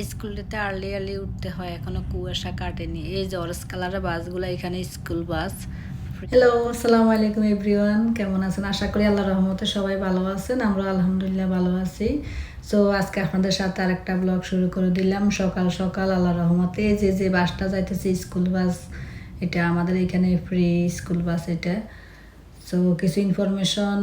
স্কুলটাতে early early উঠতে হয়, এখনো কুয়াশা কাটেনি। এই যে অরেঞ্জ কালারের বাসগুলো এখানে স্কুল বাস। হ্যালো, আসসালামু আলাইকুম এভরিওয়ান, কেমন আছেন? আশা করি আল্লাহর রহমতে সবাই ভালো আছেন। আমরা আলহামদুলিল্লাহ ভালো আছি। সো আজকে আপনাদের সাথে আরেকটা ব্লগ শুরু করে দিলাম। সকাল সকাল আল্লাহর রহমতে যে বাসটা যাইতেছে স্কুল বাস, এটা আমাদের এখানে ফ্রি স্কুল বাস এটা। সো কিছু ইনফরমেশন,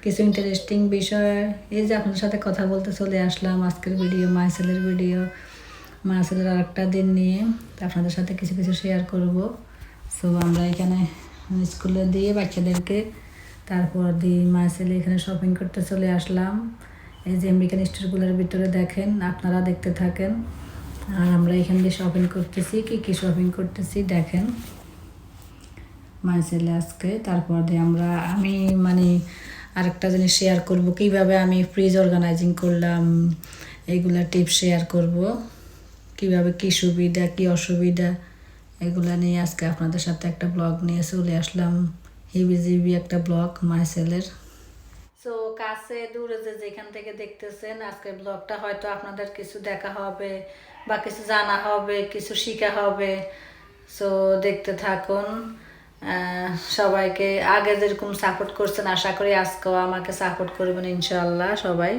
কিছু ইন্টারেস্টিং বিষয়, এই যে আপনাদের সাথে কথা বলতে চলে আসলাম। আজকের ভিডিও মাইসেলের ভিডিও, মাইসেলের আর একটা দিন নিয়ে আপনাদের সাথে কিছু কিছু শেয়ার করব। সো আমরা এখানে স্কুলে দিয়ে বাচ্চাদেরকে, তারপর দিয়ে মাইসেলে এখানে শপিং করতে চলে আসলাম। এই যে আমেরিকান স্টোরগুলোর ভিতরে দেখেন, আপনারা দেখতে থাকেন। আর আমরা এখান দিয়ে শপিং করতেছি, কী শপিং করতেছি দেখেন মাইসেলে আজকে। তারপর দিয়ে আমি আরেকটা জিনিস শেয়ার করব, কিভাবে আমি ফ্রিজ অর্গানাইজিং করলাম, এইগুলা টিপস শেয়ার করব, কিভাবে কি সুবিধা কি অসুবিধা এগুলা নিয়ে আজকে আপনাদের সাথে একটা ব্লগ নিয়ে চলে আসলাম। হিবিজিবি একটা ব্লগ মাইসেলের। সো কাছে দূরে যেখান থেকে দেখতেছেন, আজকের ব্লগটা হয়তো আপনাদের কিছু দেখা হবে বা কিছু জানা হবে, কিছু শেখা হবে। সো দেখতে থাকুন। সবাইকে আগে যেরকম সাপোর্ট করছেন, আশা করি আজকেও আমাকে সাপোর্ট করবেন ইনশাআল্লাহ সবাই।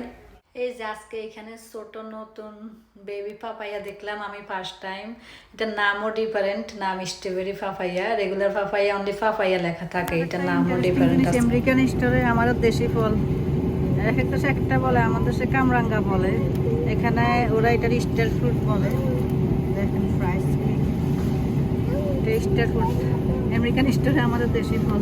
এই যে আজকে এখানে ছোট নতুন বেবি পাপাইয়া দেখলাম আমি ফার্স্ট টাইম। এটার নামও ডিফারেন্ট, নাম strawberry papaya. Regular papaya only papaya লেখা থাকে, এটার নামও ডিফারেন্ট। আমেরিকান স্টোরে আমাদের দেশি ফল এক একটা একটা বলে, আমাদের দেশে কামরাঙ্গা বলে, এখানে ওরা এটার স্টার ফ্রুট বলে। দেখেন প্রাইস স্টার ফ্রুট, আমেরিকান স্টোরে আমাদের দেশি ফল।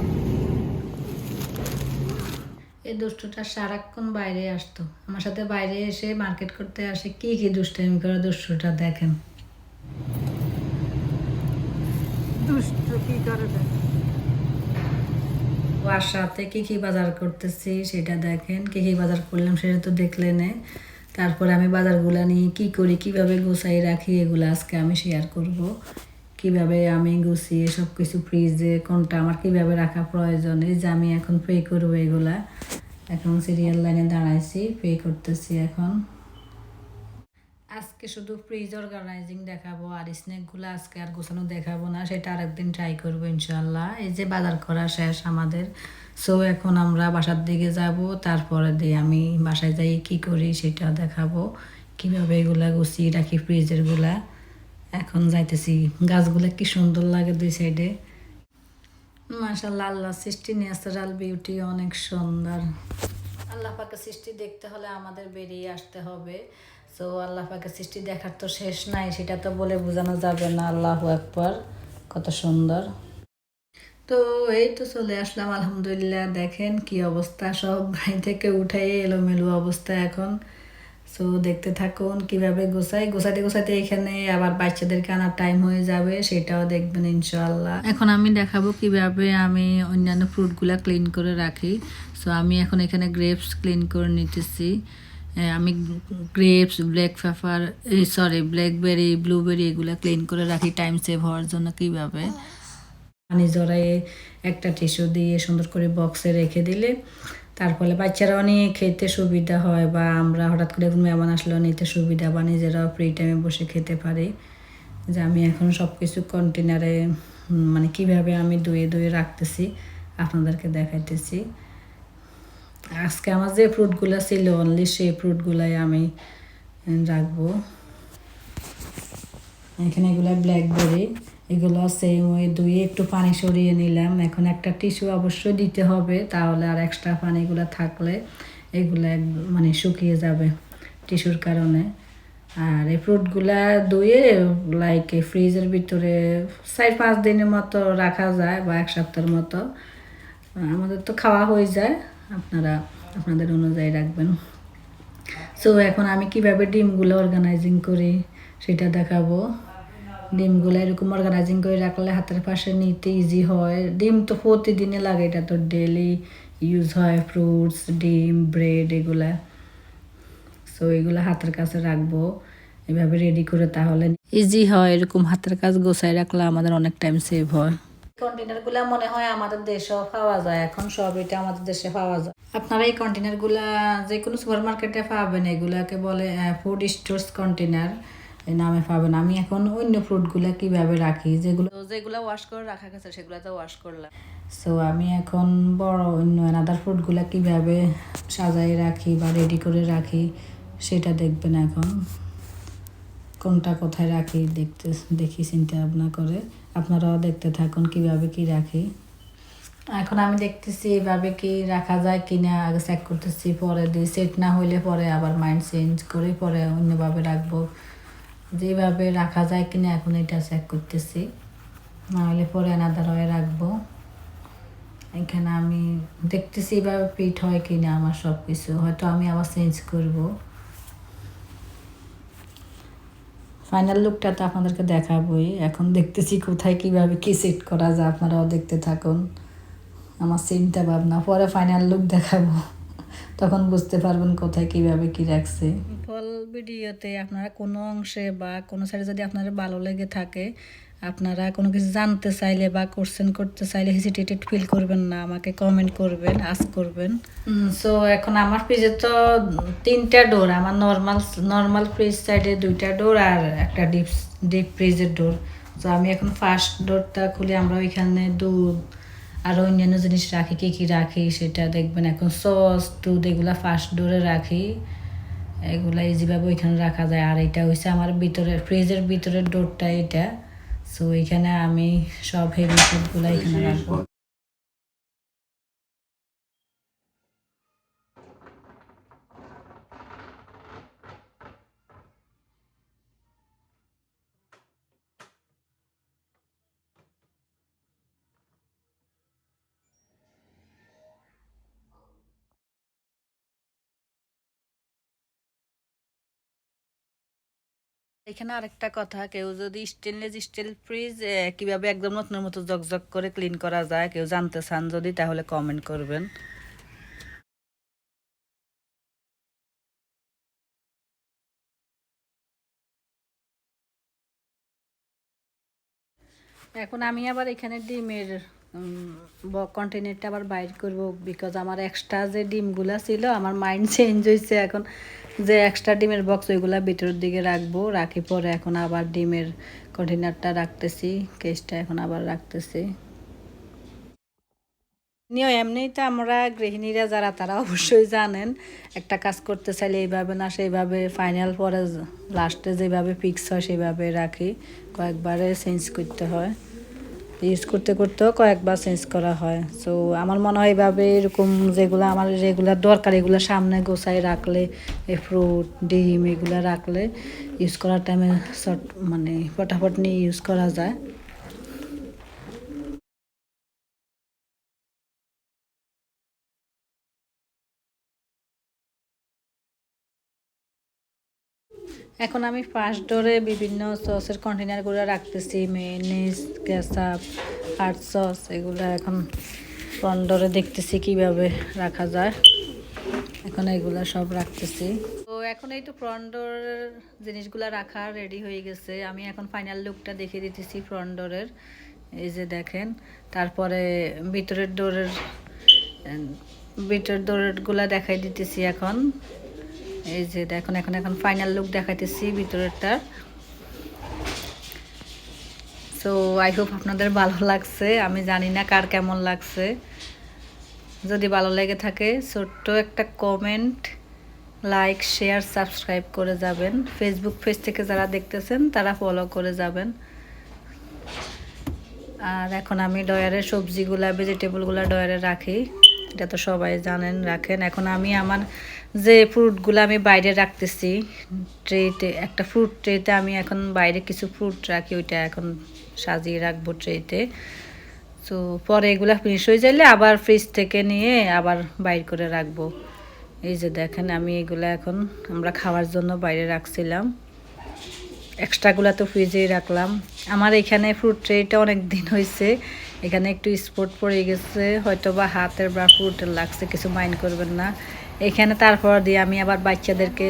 এই দুষ্টটা সারাক্ষণ বাইরে আসতো, আমার সাথে বাইরে এসে মার্কেট করতে আসে। কি কি দুষ্টামি করে দুষ্টটা দেখেন, দুষ্ট কি করে ওর সাথে কি বাজার করতেছি সেটা দেখেন। কি বাজার করলাম সেটা তো দেখলেন। তারপরে আমি বাজারগুলো নিয়ে কি করি, কিভাবে গুছাই রাখি, এগুলো আজকে আমি শেয়ার করব। কিভাবে আমি গুছিয়ে সব কিছু ফ্রিজে কোনটা আমার কিভাবে রাখা প্রয়োজন। এই যে আমি এখন পে করবো এগুলা, এখন সিরিয়াল লাইনে দাঁড়াইছি, পে করতেছি এখন। আজকে শুধু ফ্রিজ অর্গানাইজিং দেখাবো, আর স্ন্যাকগুলো আজকে আর গোছানো দেখাবো না, সেটা আরেকদিন ট্রাই করবো ইনশাল্লাহ। এই যে বাজার করা শেষ আমাদের। সো এখন আমরা বাসার দিকে যাব, তারপরে দিয়ে আমি বাসায় যাই কি করি সেটা দেখাবো, কিভাবে এগুলা গুছিয়ে রাখি ফ্রিজেরগুলা। এখন যাইতেছি। গাছগুলো কি সুন্দর লাগে দুই সাইডে, মাশাআল্লাহ। আল্লাহ সৃষ্টি ন্যাচারাল বিউটি অনেক সুন্দর। আল্লাহ পাকের সৃষ্টি দেখতে হলে আমাদের বেরিয়ে আসতে হবে। সো আল্লাহ পাকের সৃষ্টি দেখার তো শেষ নাই, সেটা তো বলে বোঝানো যাবে না। আল্লাহু আকবার, কত সুন্দর। তো এই তো চলে আসলাম আলহামদুলিল্লাহ। দেখেন কি অবস্থা, সব বাড়ি থেকে উঠাই এলোমেলো অবস্থা এখন। সো দেখতে থাকুন কিভাবে গোছাতে এখানে আবার বাচ্চাদেরকে আনার টাইম হয়ে যাবে, সেটাও দেখবেন ইনশাআল্লাহ। এখন আমি দেখাবো কিভাবে আমি অন্যান্য ফ্রুটগুলা ক্লিন করে রাখি। সো আমি এখন এখানে গ্রেপস ক্লিন করে নিতেছি। আমি grapes, black pepper, blackberry, blueberry এগুলো ক্লিন করে রাখি টাইম সেভ হওয়ার জন্য। কিভাবে পানি জড়ায়ে একটা টিস্যু দিয়ে সুন্দর করে বক্সে রেখে দিলে তারপরে বাচ্চারাও নিয়ে খেতে সুবিধা হয়, বা আমরা হঠাৎ করে মেহমান আসলেও নিতে সুবিধা, বা নিজেরাও ফ্রি টাইমে বসে খেতে পারি। যে আমি এখন সব কিছু কন্টেনারে কিভাবে আমি ধুয়ে রাখতেছি আপনাদেরকে দেখাইতেছি। আজকে আমার যে ফ্রুটগুলো ছিল অনলি সেই ফ্রুটগুলাই আমি রাখবো। এখানে এগুলো ব্ল্যাকবেরি, এগুলো সেম ওই ধুয়ে একটু পানি সরিয়ে নিলাম। এখন একটা টিস্যু অবশ্যই দিতে হবে, তাহলে আর এক্সট্রা পানিগুলো থাকলে এগুলো শুকিয়ে যাবে টিস্যুর কারণে। আর এই ফ্রুটগুলা ধুয়ে ফ্রিজের ভিতরে 4-5 দিনের মতো রাখা যায়, বা 1 সপ্তাহের মতো। আমাদের তো খাওয়া হয়ে যায়, আপনারা আপনাদের অনুযায়ী রাখবেন। সো এখন আমি কিভাবে ডিমগুলো অর্গানাইজিং করি সেটা দেখাবো। ডিমগুলো এরকম অর্গানাইজিং করে রাখলে হাতের পাশে নিতে ইজি হয়। ডিম তো প্রতিদিনে লাগে, এটা তো ডেলি ইউজ হয়, ফ্রুটস, ডিম, ব্রেড এগুলা। সো এগুলো হাতের কাছে রাখবো এভাবে রেডি করে, তাহলে ইজি হয়। এরকম হাতের কাজ গোছায় রাখলে আমাদের অনেক টাইম সেভ হয়। কন্টেনারগুলো মনে হয় আমাদের দেশেও পাওয়া যায়, এখন সব এটা আমাদের দেশে পাওয়া যায়। আপনারা এই কন্টেনারগুলা যে কোনো সুপার মার্কেটে পাবেন, এগুলাকে বলে ফুড স্টোরস কন্টেনার। এই নামে পাবেন। আমি এখন অন্য ফ্রুটগুলো কিভাবে রাখি, যেগুলো যেগুলো ওয়াশ করে রাখা গেছে সেগুলো তো ওয়াশ করলাম। সো আমি এখন বড় অন্য অ্যানাদার ফ্রুটগুলো কিভাবে সাজাই রাখি বা রেডি করে রাখি সেটা দেখবেন। এখন কোনটা কোথায় রাখি দেখি চিন্তা ভাবনা করে আপনারাও দেখতে থাকুন কিভাবে কি রাখি। এখন আমি দেখতেছি এভাবে কি রাখা যায় কিনা, আগে চেক করতেছি, পরে দিয়ে সেট না হইলে পরে আবার মাইন্ড চেঞ্জ করে পরে অন্যভাবে রাখবো। যেভাবে রাখা যায় কিনা এখন এটা চেক করতেছি, না হলে পরে আলাদা রয়ে রাখবো। এখানে আমি দেখতেছি এভাবে ফিট হয় কিনা আমার সব কিছু, হয়তো আমি আবার চেঞ্জ করব। ফাইনাল লুকটা তো আপনাদেরকে দেখাবোই। এখন দেখতেছি কোথায় কিভাবে কি সেট করা যায়, আপনারাও দেখতে থাকুন আমার চিন্তা ভাবনা। পরে ফাইনাল লুক দেখাবো, তখন বুঝতে পারবেন কোথায় কিভাবে কি রাখছে। ফুল ভিডিওতে আপনারা কোনো অংশে বা কোনো সাইডে যদি আপনাদের ভালো লেগে থাকে, আপনারা কোনো কিছু জানতে চাইলে বা কোশ্চেন করতে চাইলে হেজিটেটেড ফিল করবেন না, আমাকে কমেন্ট করবেন, আস্ক করবেন। সো এখন আমার ফ্রিজে তো 3টা ডোর, আমার নর্মাল ফ্রিজ সাইডে 2টা ডোর আর একটা ডিপ ফ্রিজের ডোর। তো আমি এখন ফার্স্ট ডোরটা খুলে আমরা ওইখানে দুধ আর অন্যান্য জিনিস রাখি, কী রাখি সেটা দেখবেন। এখন সস দুধ এগুলা ফার্স্ট ডোরে রাখি, এগুলা ইজিভাবে ওইখানে রাখা যায়। আর এটা হচ্ছে আমার ভিতরের ফ্রিজের ভিতরের ডোরটা এটা। সো এখানে আমি সব হেভি ফুডগুলো এখানে রাখবো। এখানে আরেকটা কথা, কেউ যদি স্টেনলেস স্টিল ফ্রিজ কিভাবে একদম নতুনের মতো জকজক করে ক্লিন করা যায় কেউ জানতে চান যদি, তাহলে কমেন্ট করবেন। এখন আমি আবার এখানে ডিমের কন্টেনারটা আবার বাইর করব, বিকজ আমার এক্সট্রা যে ডিমগুলো ছিল আমার মাইন্ড চেঞ্জ হয়েছে। এখন যে এক্সট্রা ডিমের বক্স ওইগুলো ভিতরের দিকে রাখবো, রাখি পরে এখন আবার ডিমের কন্টেনারটা রাখতেছি, কেসটা এখন আবার রাখতেছি। এমনিই তো আমরা গৃহিণীরা যারা তারা অবশ্যই জানেন একটা কাজ করতে চাইলে এইভাবে না সেইভাবে ফাইনাল পরে লাস্টে যেভাবে ফিক্স হয় সেভাবে রাখি, কয়েকবারে চেঞ্জ করতে হয়, ইউজ করতে করতেও কয়েকবার চেঞ্জ করা হয়। সো আমার মনে হয় এইভাবে এরকম যেগুলো আমার রেগুলার দরকার এগুলো সামনে গোছায় রাখলে, এই ফ্রুট ডিম এগুলো রাখলে ইউজ করার টাইমে মানে ফটাফট নিয়ে ইউজ করা যায়। এখন আমি ফার্স্ট ডোরে বিভিন্ন সসের কন্টেনারগুলো রাখতেছি, মেয়োনিজ, কেচাপ, হাট সস এগুলো এখন ফ্রন্ট ডোরে দেখতেছি কিভাবে রাখা যায়। এখন এগুলো সব রাখতেছি। তো এখন এই তো ফ্রন্ট ডোরের জিনিসগুলো রাখা রেডি হয়ে গেছে। আমি এখন ফাইনাল লুকটা দেখিয়ে দিতেছি ফ্রন্ট ডোরের, এই যে দেখেন। তারপরে ভিতরের ডোরেরগুলো দেখাই দিতেছি এখন, এই যে দেখুন। এখন ফাইনাল লুক দেখাইতেছি ভিতরেরটা। সো আই হোপ আপনাদের ভালো লাগছে, আমি জানি না কার কেমন লাগছে। যদি ভালো লেগে থাকে ছোট্ট একটা কমেন্ট, লাইক, শেয়ার, সাবস্ক্রাইব করে যাবেন। ফেসবুক পেজ থেকে যারা দেখতেছেন তারা ফলো করে যাবেন। আর এখন আমি ডয়ারের সবজিগুলা ভেজিটেবলগুলা ডয়ারে রাখি, এটা তো সবাই জানেন রাখেন। এখন আমি আমার যে ফ্রুটগুলো আমি বাইরে রাখতেছি ট্রেতে, একটা ফ্রুট ট্রেতে আমি এখন বাইরে কিছু ফ্রুট রাখি, ওইটা এখন সাজিয়ে রাখবো ট্রেতে। তো পরে এগুলা ফিনিশ হয়ে যাইলে আবার ফ্রিজ থেকে নিয়ে আবার বাইর করে রাখবো। এই যে দেখেন আমি এগুলা এখন আমরা খাওয়ার জন্য বাইরে রাখছিলাম, এক্সট্রাগুলো তো ফ্রিজেই রাখলাম। আমার এখানে ফ্রুট ট্রেটা অনেক দিন হয়েছে, এখানে একটু স্পট পড়ে গেছে, হয়তো বা হাতের বা ফ্রুটের লাগছে, কিছু মাইন্ড করবেন না। এখানে তারপর দিয়ে আমি আবার বাচ্চাদেরকে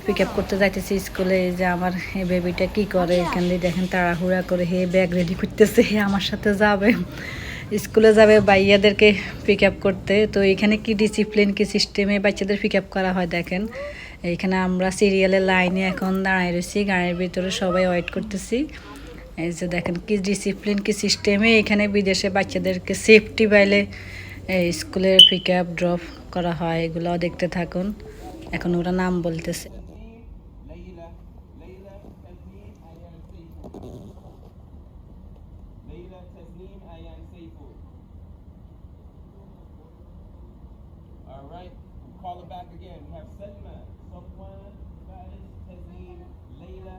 পিক আপ করতে যাইতেছি স্কুলে। এই যে আমার এই বেবিটা কি করে, এখান দিয়ে দেখেন তাড়াহুড়া করে হে ব্যাগ রেডি করতেছে, হে আমার সাথে যাবে স্কুলে যাবে ভাইয়াদেরকে পিক আপ করতে। তো এখানে কি ডিসিপ্লিন কি সিস্টেমে বাচ্চাদের পিক আপ করা হয় দেখেন। এইখানে আমরা সিরিয়ালের লাইনে এখন দাঁড়ায় রয়েছি, গাড়ির ভিতরে সবাই ওয়েট করতেছি। এই যে দেখেন কি ডিসিপ্লিন, কি সিস্টেমে এখানে বিদেশে বাচ্চাদেরকে সেফটি বাইলে স্কুলে পিক আপ ড্রপ করা হয়, এগুলো দেখতে থাকুন। এখন ওরা নাম বলতেছে। All right, call it back again. We have Selma, Safwan, Faris, Tasneem, Layla.